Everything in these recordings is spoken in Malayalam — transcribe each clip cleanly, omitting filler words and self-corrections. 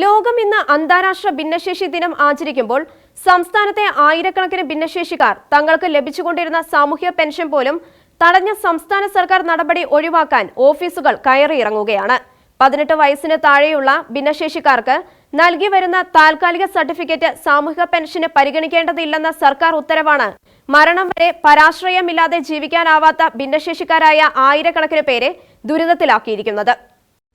ലോകം ഇന്ന് അന്താരാഷ്ട്ര ഭിന്നശേഷി ദിനം ആചരിക്കുമ്പോൾ സംസ്ഥാനത്തെ ആയിരക്കണക്കിന് ഭിന്നശേഷിക്കാർ തങ്ങൾക്ക് ലഭിച്ചുകൊണ്ടിരുന്ന സാമൂഹ്യ പെൻഷൻ പോലും തടഞ്ഞ സംസ്ഥാന സർക്കാർ നടപടി ഒഴിവാക്കാൻ ഓഫീസുകൾ കയറിയിറങ്ങുകയാണ്. 18 വയസ്സിന് താഴെയുള്ള ഭിന്നശേഷിക്കാർക്ക് നൽകി വരുന്ന താൽക്കാലിക സർട്ടിഫിക്കറ്റ് സാമൂഹിക പെൻഷന് പരിഗണിക്കേണ്ടതില്ലെന്ന സർക്കാർ ഉത്തരവാണ് മരണം വരെ പരാശ്രയമില്ലാതെ ജീവിക്കാനാവാത്ത ഭിന്നശേഷിക്കാരായ ആയിരക്കണക്കിന് പേരെ ദുരിതത്തിലാക്കിയിരിക്കുന്നത്.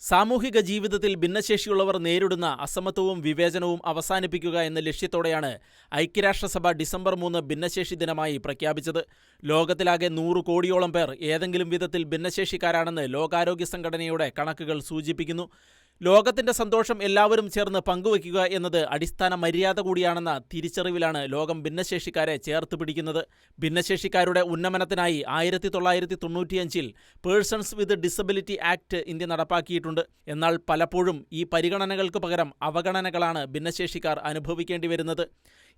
സാമൂഹിക ജീവിതത്തിൽ ഭിന്നശേഷിയുള്ളവർ നേരിടുന്ന അസമത്വവും വിവേചനവും അവസാനിപ്പിക്കുക എന്ന ലക്ഷ്യത്തോടെയാണ് ഐക്യരാഷ്ട്രസഭ ഡിസംബർ 3 ഭിന്നശേഷി ദിനമായി പ്രഖ്യാപിച്ചത്. ലോകത്തിലാകെ 100 കോടിയോളം പേർ ഏതെങ്കിലും വിധത്തിൽ ഭിന്നശേഷിക്കാരാണെന്ന് ലോകാരോഗ്യ സംഘടനയുടെ കണക്കുകൾ സൂചിപ്പിക്കുന്നു. ലോകത്തിന്റെ സന്തോഷം എല്ലാവരും ചേർന്ന് പങ്കുവയ്ക്കുക എന്നത് അടിസ്ഥാന മര്യാദ കൂടിയാണെന്ന തിരിച്ചറിവിലാണ് ലോകം ഭിന്നശേഷിക്കാരെ ചേർത്ത് പിടിക്കുന്നത്. ഭിന്നശേഷിക്കാരുടെ ഉന്നമനത്തിനായി 1995 persons with disability act India നടപ്പാക്കിയിട്ടുണ്ട്. എന്നാൽ പലപ്പോഴും ഈ പരിഗണനകൾക്ക് പകരം അവഗണനകളാണ് ഭിന്നശേഷിക്കാർ അനുഭവിക്കേണ്ടി വരുന്നത്.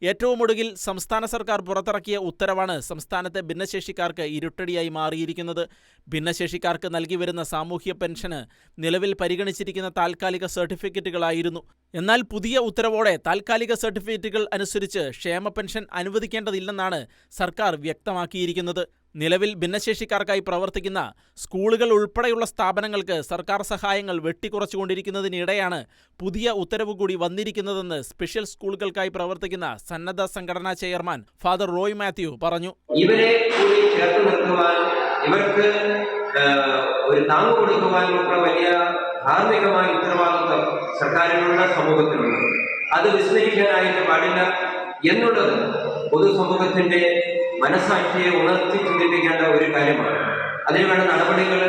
ഏറ്റവും ഒടുവിൽ സംസ്ഥാന സർക്കാർ പുറത്തിറക്കിയ ഉത്തരവാണ് സംസ്ഥാനത്തെ ഭിന്നശേഷിക്കാർക്ക് ഇരുട്ടടിയായി മാറിയിരിക്കുന്നത്. ഭിന്നശേഷിക്കാർക്ക് നൽകി വരുന്ന സാമൂഹ്യ പെൻഷന് നിലവിൽ പരിഗണിച്ചിരിക്കുന്ന താൽക്കാലിക സർട്ടിഫിക്കറ്റുകളായിരുന്നു. എന്നാൽ പുതിയ ഉത്തരവോടെ താൽക്കാലിക സർട്ടിഫിക്കറ്റുകൾ അനുസരിച്ച് ക്ഷേമ പെൻഷൻ അനുവദിക്കേണ്ടതില്ലെന്നാണ് സർക്കാർ വ്യക്തമാക്കിയിരിക്കുന്നത്. നിലവിൽ ഭിന്നശേഷിക്കാർക്കായി പ്രവർത്തിക്കുന്ന സ്കൂളുകൾ ഉൾപ്പെടെയുള്ള സ്ഥാപനങ്ങൾക്ക് സർക്കാർ സഹായങ്ങൾ വെട്ടിക്കുറച്ചുകൊണ്ടിരിക്കുന്നതിനിടെയാണ് പുതിയ ഉത്തരവ് കൂടി വന്നിരിക്കുന്നതെന്ന് സ്പെഷ്യൽ സ്കൂളുകൾക്കായി പ്രവർത്തിക്കുന്ന സന്നദ്ധ സംഘടനാ ചെയർമാൻ ഫാദർ റോയ് മാത്യു പറഞ്ഞു. ഇവരെ കൂടി ചേർത്ത് നിർത്തുവാനും ഇവർക്ക് ഒരു താങ്ങ് കൊടുക്കുവാനുമൊക്കെ വലിയ ധാർമ്മികമായ ഉത്തരവാദിത്വം സർക്കാരിനുള്ള സമൂഹത്തിനുണ്ട്. അത് വിസ്മരിക്കാനായിട്ട് പാടില്ല എന്നുള്ളത് പൊതുസമൂഹത്തിന്റെ മനസാക്ഷിയെ ഉണർത്തി ചിന്തിപ്പിക്കേണ്ട ഒരു കാര്യമാണ്. അതിനുവേണ്ട നടപടികൾ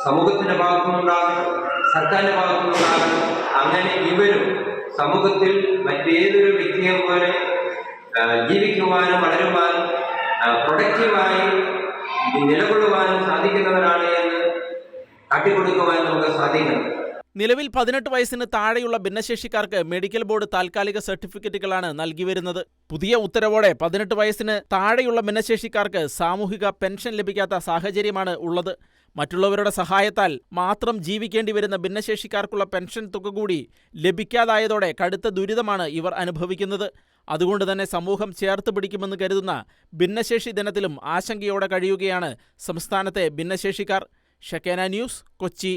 സമൂഹത്തിന്റെ ഭാഗത്തുനിന്നുണ്ടാകണം, സർക്കാരിന്റെ ഭാഗത്തുനിന്നുണ്ടാകണം. അങ്ങനെ ഇവരും സമൂഹത്തിൽ മറ്റേതൊരു വ്യക്തിയെ പോലെ ജീവിക്കുവാനും വളരുവാനും പ്രൊഡക്റ്റീവായി നിലകൊള്ളുവാനും സാധിക്കുന്നവരാണ് എന്ന് കാട്ടിക്കൊടുക്കുവാൻ നമുക്ക് സാധിക്കണം. നിലവിൽ 18 വയസ്സിന് താഴെയുള്ള ഭിന്നശേഷിക്കാർക്ക് മെഡിക്കൽ ബോർഡ് താൽക്കാലിക സർട്ടിഫിക്കറ്റുകളാണ് നൽകി വരുന്നത്. പുതിയ ഉത്തരവോടെ 18 വയസ്സിന് താഴെയുള്ള ഭിന്നശേഷിക്കാർക്ക് സാമൂഹിക പെൻഷൻ ലഭിക്കാത്ത സാഹചര്യമാണ് ഉള്ളത്. മറ്റുള്ളവരുടെ സഹായത്താൽ മാത്രം ജീവിക്കേണ്ടി വരുന്ന ഭിന്നശേഷിക്കാർക്കുള്ള പെൻഷൻ തുക കൂടി ലഭിക്കാതായതോടെ കടുത്ത ദുരിതമാണ് ഇവർ അനുഭവിക്കുന്നത്. അതുകൊണ്ട് തന്നെ സമൂഹം ചേർത്ത് പിടിക്കുമെന്ന് കരുതുന്ന ഭിന്നശേഷി ദിനത്തിലും ആശങ്കയോടെ കഴിയുകയാണ് സംസ്ഥാനത്തെ ഭിന്നശേഷിക്കാർ. ഷെക്കേന ന്യൂസ്, കൊച്ചി.